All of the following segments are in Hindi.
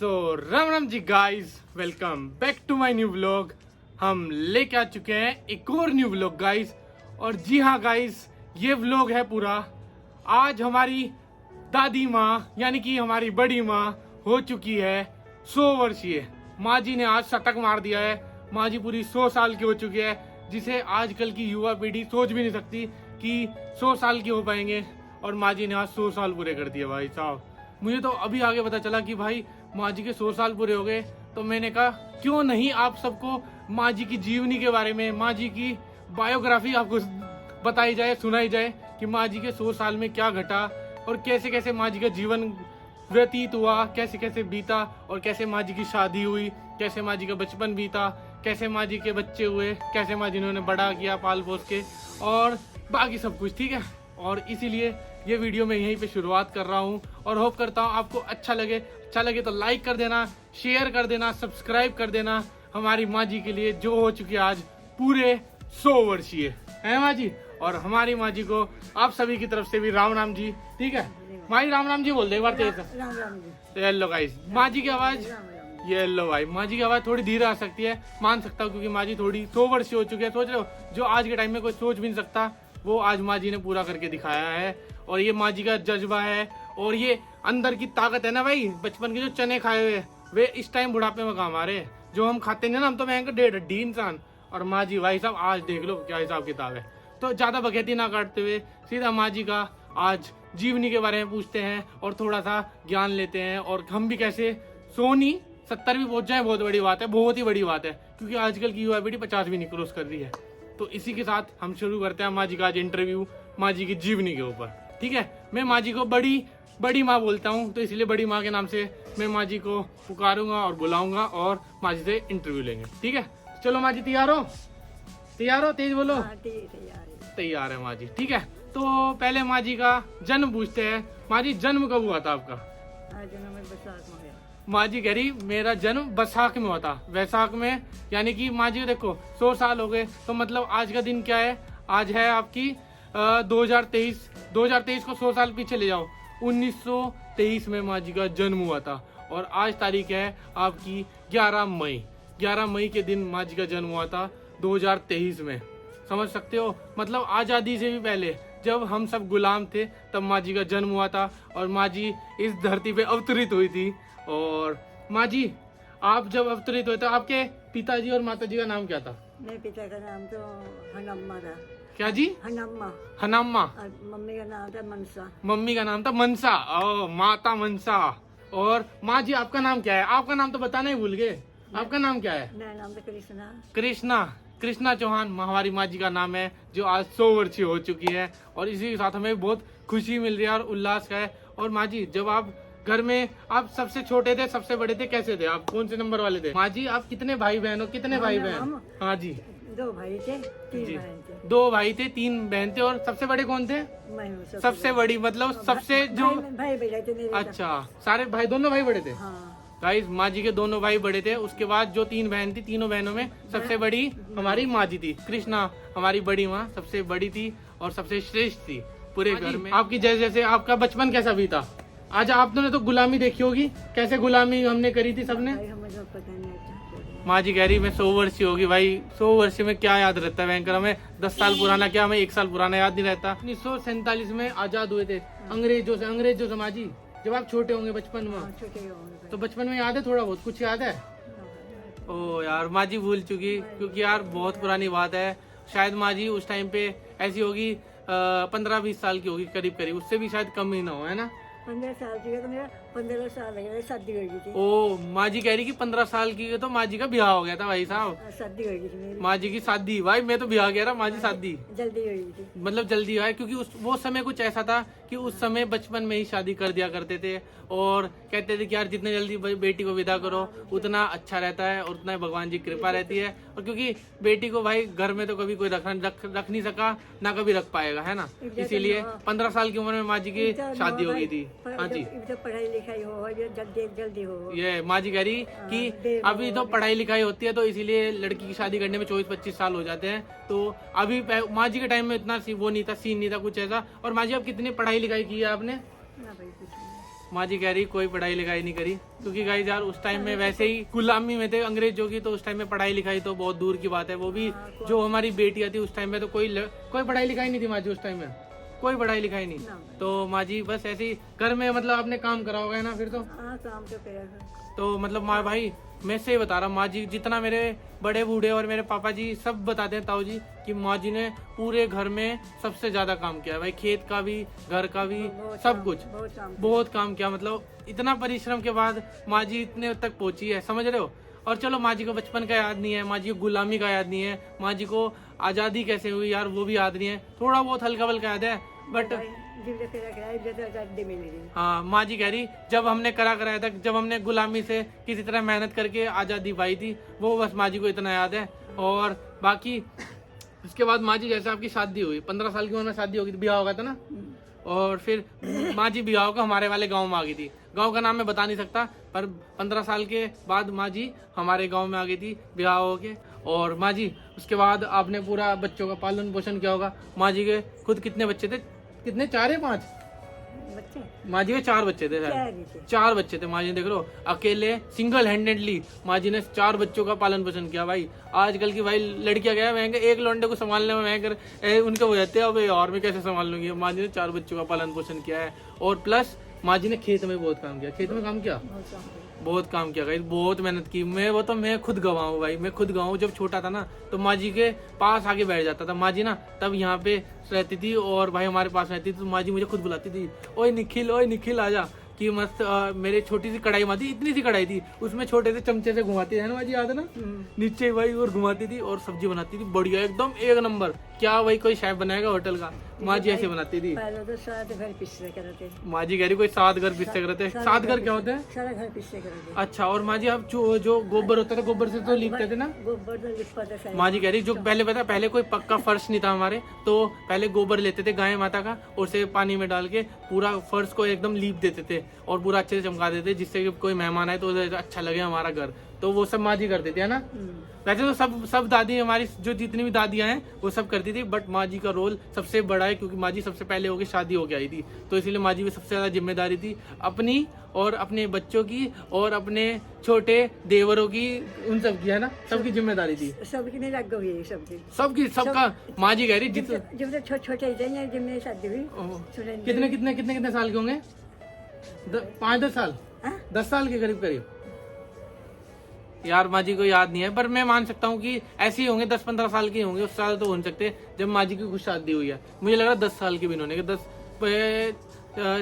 तो Ram Ram ji guys, welcome back to my new vlog. हम लेके आ चुके हैं एक और न्यू व्लॉग गाइस। और जी हाँ गाइस, ये व्लॉग है पूरा। आज हमारी दादी माँ यानी कि हमारी बड़ी माँ हो चुकी है 100 वर्षीय। माँ जी ने आज शतक मार दिया है। माँ जी पूरी 100 साल की हो चुकी है, जिसे आजकल की युवा पीढ़ी सोच भी नहीं सकती कि 100 साल की हो पाएंगे। और माँ जी ने आज 100 साल पूरे कर दिए भाई साहब। मुझे तो अभी आगे पता चला कि भाई माँ जी के 100 साल पूरे हो गए। तो मैंने कहा क्यों नहीं आप सबको माँ जी की जीवनी के बारे में, माँ जी की बायोग्राफी आपको बताई जाए, सुनाई जाए कि माँ जी के 100 साल में क्या घटा और कैसे कैसे माँ जी का जीवन व्यतीत हुआ, कैसे कैसे बीता, और कैसे माँ जी की शादी हुई, कैसे माँ जी का बचपन बीता, कैसे माँ जी के बच्चे हुए, कैसे माँ जी ने उन्हें बड़ा किया पाल पोस के, और बाकी सब कुछ। ठीक है, और इसीलिए ये वीडियो मैं यहीं पे शुरुआत कर रहा हूँ और होप करता हूँ आपको अच्छा लगे तो लाइक कर देना, शेयर कर देना, सब्सक्राइब कर देना हमारी माँ जी के लिए, जो हो चुकी है आज पूरे 100 वर्षीय है माँ जी। और हमारी माँ जी को आप सभी की तरफ से भी राम राम जी। ठीक है माँ जी, राम राम जी बोल दे एक बार तेज से। राम राम जी। तो हेलो गाइस, माँ जी की आवाज ये लो भाई, माँ जी की आवाज थोड़ी धीरे आ सकती है, मान सकता हूँ, क्योंकि माँ जी थोड़ी 100 वर्षीय हो चुकी है। सोच रहे हो, जो आज के टाइम में कोई सोच भी नहीं सकता, वो आज माँ जी ने पूरा करके दिखाया है। और ये माँ जी का जज्बा है और ये अंदर की ताकत है ना भाई। बचपन के जो चने खाए हुए वे इस टाइम बुढ़ापे में काम आ रहे हैं। जो हम खाते हैं ना, हम तो महंगे 1.5 हड्डी इंसान, और माँ जी भाई साहब आज देख लो क्या हिसाब किताब है। तो ज्यादा बखेती ना काटते हुए सीधा माँ जी का आज जीवनी के बारे में पूछते हैं और थोड़ा सा ज्ञान लेते हैं। और हम भी कैसे 70 भी पहुंच जाए बहुत बड़ी बात है, बहुत ही बड़ी बात है, क्योंकि आजकल की युवा पीढ़ी 50 भी नहीं क्रॉस कर रही है। तो इसी के साथ हम शुरू करते हैं माँ जी का आज इंटरव्यू, माँ जी की जीवनी के ऊपर। ठीक है, मैं माँ जी को बड़ी माँ बोलता हूँ, तो इसलिए बड़ी माँ के नाम से मैं माँ जी को पुकारूंगा और बुलाऊंगा और माँ जी से इंटरव्यू लेंगे। ठीक है, चलो माँ जी तैयार हो? तैयार हो? तेज बोलो। हाँ, तैयार है माँ जी। ठीक है, तो पहले माँ जी का जन्म पूछते हैं। माँ जी, जन्म कब हुआ था आपका? बैसाख में। माँ जी कह रही मेरा जन्म बैसाख में हुआ था। वैसाख में, यानी कि माँ जी देखो 100 साल हो गए, तो मतलब आज का दिन क्या है? आज है आपकी 2023 को 100 साल पीछे ले जाओ, 1923 में माँ जी का जन्म हुआ था। और आज तारीख है आपकी 11 मई के दिन माँ जी का जन्म हुआ था 2023 में। समझ सकते हो, मतलब आज़ादी से भी पहले जब हम सब गुलाम थे तब माँ जी का जन्म हुआ था और माँ जी इस धरती पे अवतरित हुई थी। और माँ जी, आप जब अवतरित हुए थे, आपके पिताजी और माताजी का नाम क्या था? मेरे पिता का नाम तो हनम्मा था। क्या जी? हनाम्मा। और मम्मी का नाम था मनसा। मम्मी का नाम था मनसा। ओ, माता मनसा। और माँ जी, आपका नाम क्या है? आपका नाम तो बताना ही भूल गए, आपका नाम क्या है? मेरा नाम था कृष्णा चौहान हमारी माँ जी का नाम है, जो आज 100 वर्षीय हो चुकी है। और इसी के साथ हमें बहुत खुशी मिल रही है और उल्लास का है। और माँ जी, जब आप घर में आप सबसे छोटे थे, सबसे बड़े थे, कैसे थे आप? कौन से नंबर वाले थे? माँ जी, आप कितने भाई बहन हो? कितने भाई बहन? हाँ जी, 2 भाई थे, 3 बहन थे। 2 भाई थे, 3 बहन थे। और सबसे बड़े कौन थे? मैं हूँ सबसे बड़ी, मतलब सबसे जो भाई बड़े थे मेरे। अच्छा, सारे भाई, दोनों भाई बड़े थे। हाँ। गाइस, माँ जी के दोनों भाई बड़े थे। उसके बाद जो 3 बहन थी, तीनों बहनों में सबसे बड़ी हमारी माँ जी थी। कृष्णा हमारी बड़ी माँ सबसे बड़ी थी और सबसे श्रेष्ठ थी पूरे घर में। आपकी जैसे आपका बचपन कैसा बीता? आज आपने तो गुलामी देखी होगी, कैसे गुलामी हमने करी थी सबने। हमें तो पता नहीं था। माँ जी कह रही मैं 100 वर्षीय होगी। भाई 100 वर्ष में क्या याद रहता है भयंकर, हमें 10 साल पुराना क्या, हमें 1 साल पुराना याद नहीं रहता। 1947 में आजाद हुए थे अंग्रेजों से माँ जी, जब आप छोटे होंगे बचपन में। हाँ, छोटे होंगे। तो बचपन में याद है, थोड़ा बहुत कुछ याद है? ओ यार, माँ जी भूल चुकी, क्योंकि यार बहुत पुरानी बात है। शायद माँ जी उस टाइम पे ऐसी होगी 15-20 साल की होगी करीब, उससे भी शायद कम ही ना हो, है ना? 15 साल की तो मेरा 15 साल लगे, शादी हो गई थी। ओ, माँ जी कह रही कि 15 साल की है तो माँ जी का ब्याह हो गया था भाई साहब। शादी हो गई थी मेरी। माँ जी की शादी, भाई मैं तो ब्याह कह रहा, माँ जी शादी जल्दी हो गई थी। मतलब जल्दी हुआ है, क्योंकि वो समय कुछ ऐसा था कि उस समय बचपन में ही शादी कर दिया करते थे और कहते थे कि यार जितने जल्दी बेटी को विदा करो उतना अच्छा रहता है और उतना भगवान जी की कृपा रहती है। और क्योंकि बेटी को भाई घर में तो कभी कोई रख नहीं सका, ना कभी रख पाएगा, है ना? इसीलिए 15 साल की उम्र में माँ जी की शादी हो गई थी। हाँ जी, पढ़ाई लिखाई हो जल्दी हो। ये माँ जी कह रही कि अभी तो पढ़ाई लिखाई होती है, तो इसीलिए लड़की की शादी करने में 24-25 साल हो जाते हैं। तो अभी माँ जी के टाइम में इतना वो नहीं था, सीन नहीं था कुछ ऐसा। और माँ जी, आप कितनी पढ़ाई लिखाई की है आपने? ना भाई कुछ नहीं। माँ जी कह रही कोई पढ़ाई लिखाई नहीं करी, क्योंकि गाइस यार उस टाइम में वैसे ही गुलामी में थे अंग्रेजों की, तो उस टाइम में पढ़ाई लिखाई तो बहुत दूर की बात है। वो भी जो हमारी बेटियां थी उस टाइम में तो कोई पढ़ाई लिखाई नहीं थी माँ जी उस टाइम में, कोई पढ़ाई लिखाई नहीं। तो माँ जी बस ऐसे ही घर में मतलब आपने काम करा होगा ना फिर तो। हाँ काम तो करा था। तो मतलब माँ भाई मैं से ही बता रहा हूँ, माँ जी जितना मेरे बड़े बूढ़े और मेरे पापा जी सब बताते हैं ताऊ जी कि माँ जी ने पूरे घर में सबसे ज्यादा काम किया है भाई, खेत का भी घर का भी सब कुछ बहुत काम किया। मतलब इतना परिश्रम के बाद माँ जी इतने तक पहुंची है, समझ रहे हो। और चलो माँ जी को बचपन का याद नहीं है, माँ जी को गुलामी का याद नहीं है, माँ जी को आज़ादी कैसे हुई यार वो भी याद नहीं है, थोड़ा बहुत हल्का वल्का याद है बट हाँ माँ जी कह रही जब हमने कराया था, जब हमने गुलामी से किसी तरह मेहनत करके आज़ादी पाई थी वो बस माँ जी को इतना याद है। और बाकी उसके बाद माँ जी जैसे आपकी शादी हुई 15 साल की उम्र में शादी होगी, ब्याह होगा था ना, और फिर माँ जी ब्याह होकर हमारे वाले गांव में आ गई थी। गांव का नाम मैं बता नहीं सकता पर 15 साल के बाद माँ जी हमारे गांव में आ गई थी ब्याह होके। और माँ जी उसके बाद आपने पूरा बच्चों का पालन पोषण किया होगा। माँ जी के खुद कितने बच्चे थे, कितने 4 या 5 बच्चे? माँ जी के 4 बच्चे थे शायद, 4 बच्चे थे माँ जी। देख लो अकेले सिंगल हैंडेडली माँ जी ने 4 बच्चों का पालन पोषण किया भाई। आजकल की भाई लड़कियां गया मैं एक लौंडे को संभालने में मैं उनके हो जाते हैं, अब और मैं कैसे संभाल लूंगी। माँ जी ने 4 बच्चों का पालन पोषण किया है। और प्लस माँ जी ने खेत में बहुत काम किया, खेत में काम किया, बहुत काम किया गाइस, बहुत मेहनत की। मैं खुद गवाह हूँ भाई, मैं खुद गवाह हूँ। जब छोटा था ना तो माँ जी के पास आके बैठ जाता था। माँ जी ना तब यहाँ पे रहती थी और भाई हमारे पास रहती थी, तो माँ जी मुझे खुद बुलाती थी, ओए निखिल आजा, कि मस्त मेरे छोटी सी कढ़ाई माँ थी, इतनी सी कढ़ाई थी, उसमें छोटे से चमचे से घुमाती है ना माँ जी, याद है ना, नीचे भाई और घुमाती थी और सब्जी बनाती थी बढ़िया एकदम 1 नंबर। क्या भाई कोई शेफ बनाएगा होटल का, माँ जी ऐसे बनाती थी। पहले तो 7 घर पिसले करते। माँ जी कह रही कोई 7 घर पिसते करते। 7 घर क्या होते हैं? सारा घर पिसले करते। अच्छा। और माँ जी आप जो गोबर होता था गोबर से तो लिपते थे ना? गोबर तो लिपते थे। माँ जी कह रही जो पहले कोई पक्का फर्श नहीं था हमारे, तो पहले गोबर लेते थे गाय माता का और उसे पानी में डाल के पूरा फर्श को एकदम लीप देते थे और पूरा अच्छे से चमका देते, जिससे कि कोई मेहमान आए तो अच्छा लगे हमारा घर। तो वो सब माँ जी करती थी, है ना। वैसे तो सब दादी हमारी जो जितनी भी दादियां हैं वो सब करती थी, बट माँ जी का रोल सबसे बड़ा है, क्योंकि माँ जी सबसे पहले होके शादी होके आई थी, तो इसीलिए माँ जी की सबसे ज्यादा जिम्मेदारी थी अपनी और अपने बच्चों की और अपने छोटे देवरों की, उन सब की, है ना, सबकी जिम्मेदारी थी। सबकी नहीं लग गई सबका माँ जी कह रही जब छोटे जिम्मे शादी हुई। कितने साल के होंगे? 5-10 साल, 10 साल के करीब यार माँ जी को याद नहीं है, पर मैं मान सकता हूँ कि ऐसे ही होंगे, 10-15 साल के होंगे, उससे ज्यादा तो हो नहीं सकते। जब माँ जी की खुद शादी हुई है मुझे लग रहा है 10 साल के भी इन्होंने,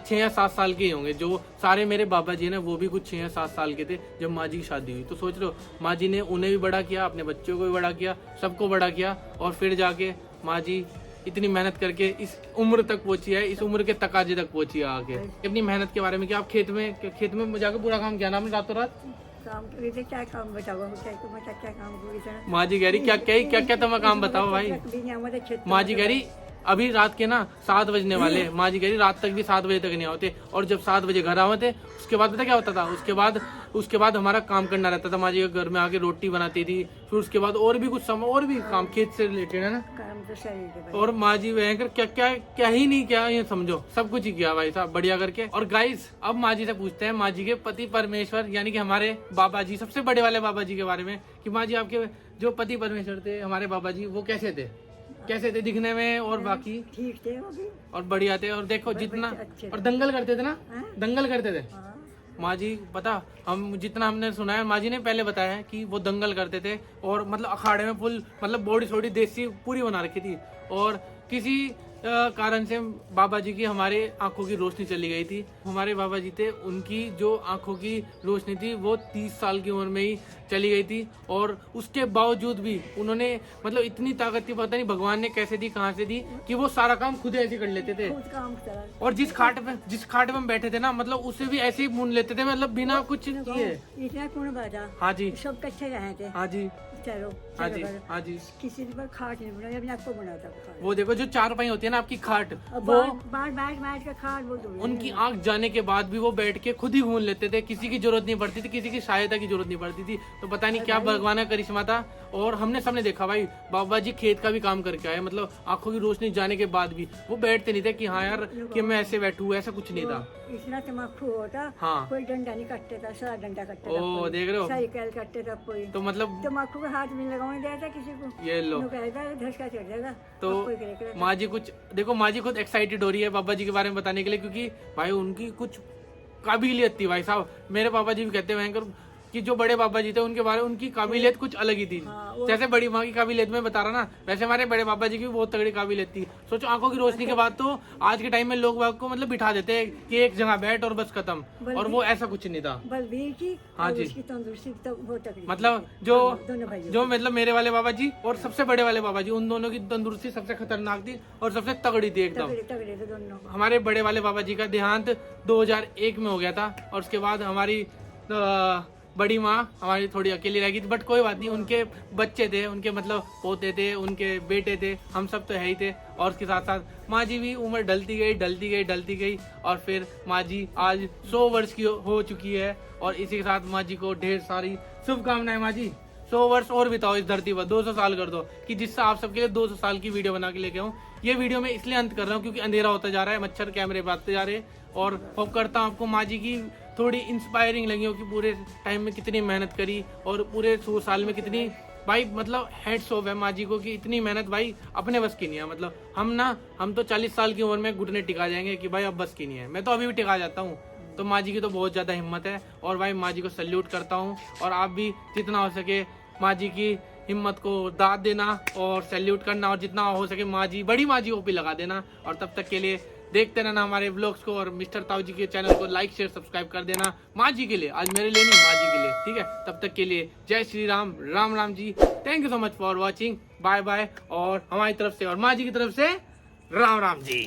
6 या 7 साल के ही होंगे। जो सारे मेरे बाबा जी ने वो भी कुछ 6 या 7 साल के थे जब माँ जी की शादी हुई। तो सोच लो माँ जी ने उन्हें भी बड़ा किया, अपने बच्चों को भी बड़ा किया, सबको बड़ा किया, और फिर जाके माँ जी इतनी मेहनत करके इस उम्र तक पहुंची है, इस उम्र के तकाजे तक पहुंची है आगे। अपनी मेहनत के बारे में क्या आप खेत में जाकर पूरा काम किया ना आपने रातों रात? क्या काम बताओ, क्या काम? माँ जी कह रही क्या तुम काम बताओ भाई। माँ जी कह रही अभी रात के ना 7 बजने वाले, माँ जी कह रही रात तक भी 7 बजे तक नहीं होते, और जब 7 बजे घर आते थे उसके बाद पता क्या होता था, उसके बाद हमारा काम करना रहता था। माँ जी घर में आके रोटी बनाती थी, फिर उसके बाद और भी कुछ समय और भी काम खेत से रिलेटेड, है ना। और माँ जी भयंकर क्या ही नहीं किया, ये समझो सब कुछ ही किया भाई साहब बढ़िया करके। और गाइस अब माँ जी से पूछते हैं माँ जी के पति परमेश्वर यानी कि हमारे बाबा जी, सबसे बड़े वाले बाबा जी के बारे में, कि माँ जी आपके जो पति परमेश्वर थे हमारे बाबा जी वो कैसे थे दिखने में, और बाकी ठीक थे वो भी और बढ़िया थे। और देखो जितना, और दंगल करते थे ना, दंगल करते थे माँ जी। पता जितना हमने सुना है माँ जी ने पहले बताया है कि वो दंगल करते थे, और मतलब अखाड़े में फुल मतलब बॉडी छोड़ी देसी पूरी बना रखी थी। और किसी कारण से बाबा जी की हमारे आंखों की रोशनी चली गई थी। हमारे बाबा जी थे, उनकी जो आंखों की रोशनी थी वो 30 साल की उम्र में ही चली गई थी, और उसके बावजूद भी उन्होंने मतलब इतनी ताकत थी, पता नहीं भगवान ने कैसे दी, कहाँ से दी, कि वो सारा काम खुद ऐसे कर लेते थे। और जिस खाट पे हम बैठे थे ना, मतलब उसे भी ऐसे ही मूंद लेते थे, मतलब बिना कुछ किए। इतना कौन बाजा? हाँ जी, सब कच्चे रहे थे। हाँ जी, चलो हाँ जी, हाँ जी। किसी ने पर खाट नहीं बनाया, अपने आपको बनाता। वो देखो जो 4 पाई होती है ना ना आपकी खाट, और वो बार बैठ के खाट वो तो उनकी आंख जाने के बाद भी वो बैठ के खुद ही घूम लेते थे, किसी की जरूरत नहीं पड़ती थी, किसी की सहायता की जरूरत नहीं पड़ती थी। तो पता नहीं क्या भगवान का करिश्मा था। और हमने सबने देखा भाई, बाबा जी खेत का भी काम करके आए, मतलब आंखों की रोशनी जाने के बाद भी वो बैठते नहीं थे कि हाँ यार कि मैं ऐसे बैठू, ऐसा कुछ नहीं था। इतना तम्बाकू होता, हाँ। कोई डंडा नहीं कटते था, सारा डंडा कटते था, ओ कोई देख रहे हो, साइकिल कटते था कोई, तो मतलब तम्बाकू का हाथ में लगाने दिया था किसी को, ये लो। कहता धसका चढ़ जाएगा। तो अब कोई करेगा। माँ जी कुछ देखो, माँ जी खुद एक्साइटेड हो रही है बाबा जी के बारे में बताने के लिए, क्योंकि भाई उनकी कुछ काबिलियत थी भाई साहब। मेरे पापा जी भी कहते हैं भयंकर कि जो बड़े बाबा जी थे उनके बारे में उनकी काबिलियत कुछ अलग ही थी। हाँ, जैसे बड़ी माँ की काबिलियत में बता रहा ना, वैसे हमारे बड़े बाबा जी की भी बहुत तगड़ी काबिलियत थी। सोचो आंखों की रोशनी के बाद तो आज के टाइम में लोग बाग को मतलब बिठा देते हैं कि एक जगह बैठ और बस खत्म, और वो ऐसा कुछ नहीं था। बलबीर की हाँ और जी। उसकी तंदुरुस्ती तो बहुत तकलीफ, मतलब दोनों भाइयों जो मतलब मेरे वाले बाबा जी और सबसे बड़े वाले बाबा जी, उन दोनों की तंदुरुस्ती सबसे खतरनाक थी और सबसे तगड़ी थी एकदम। तगड़े थे दोनों। हमारे बड़े वाले बाबा जी का देहांत 2001 में हो गया था, और उसके बाद हमारी बड़ी माँ हमारी थोड़ी अकेली रह गई थी, बट कोई बात नहीं, उनके बच्चे थे, उनके मतलब पोते थे, उनके बेटे थे, हम सब तो है ही थे। और उसके साथ साथ माँ जी भी उम्र ढलती गई, और फिर माँ जी आज 100 वर्ष की हो चुकी है। और इसी के साथ माँ जी को ढेर सारी शुभकामनाएं। माँ जी 100 वर्ष और बिताओ इस धरती पर, 200 साल कर दो, कि जिससे आप सबके लिए 200 साल की वीडियो बना के लेके आऊँ। ये वीडियो मैं इसलिए अंत कर रहा हूँ क्योंकि अंधेरा होता जा रहा है, मच्छर कैमरे बांधते जा रहे हैं, और होप करता हूँ आपको माँ जी की थोड़ी इंस्पायरिंग लगी हो कि पूरे टाइम में कितनी मेहनत करी, और पूरे 100 साल में कितनी भाई मतलब हेड्स ऑफ है माँ जी को कि इतनी मेहनत भाई अपने बस की नहीं है। मतलब हम तो 40 साल की उम्र में घुटने टिका जाएंगे कि भाई अब बस की नहीं है, मैं तो अभी भी टिका जाता हूँ। तो माँ जी की तो बहुत ज़्यादा हिम्मत है, और भाई माँ जी को सल्यूट करता हूँ। और आप भी जितना हो सके माँ जी की हिम्मत को दाद देना और सैल्यूट करना, और जितना हो सके माँ जी, बड़ी माँ जी को भी लगा देना। और तब तक के लिए देखते रहना हमारे व्लॉग्स को, और मिस्टर ताऊ जी के चैनल को लाइक शेयर सब्सक्राइब कर देना माँ जी के लिए, आज मेरे लिए नहीं, माँ जी के लिए, ठीक है। तब तक के लिए जय Shri Ram, Ram Ram ji. Thank you so much for watching, bye bye. और हमारी तरफ से और माँ जी की तरफ से राम राम जी।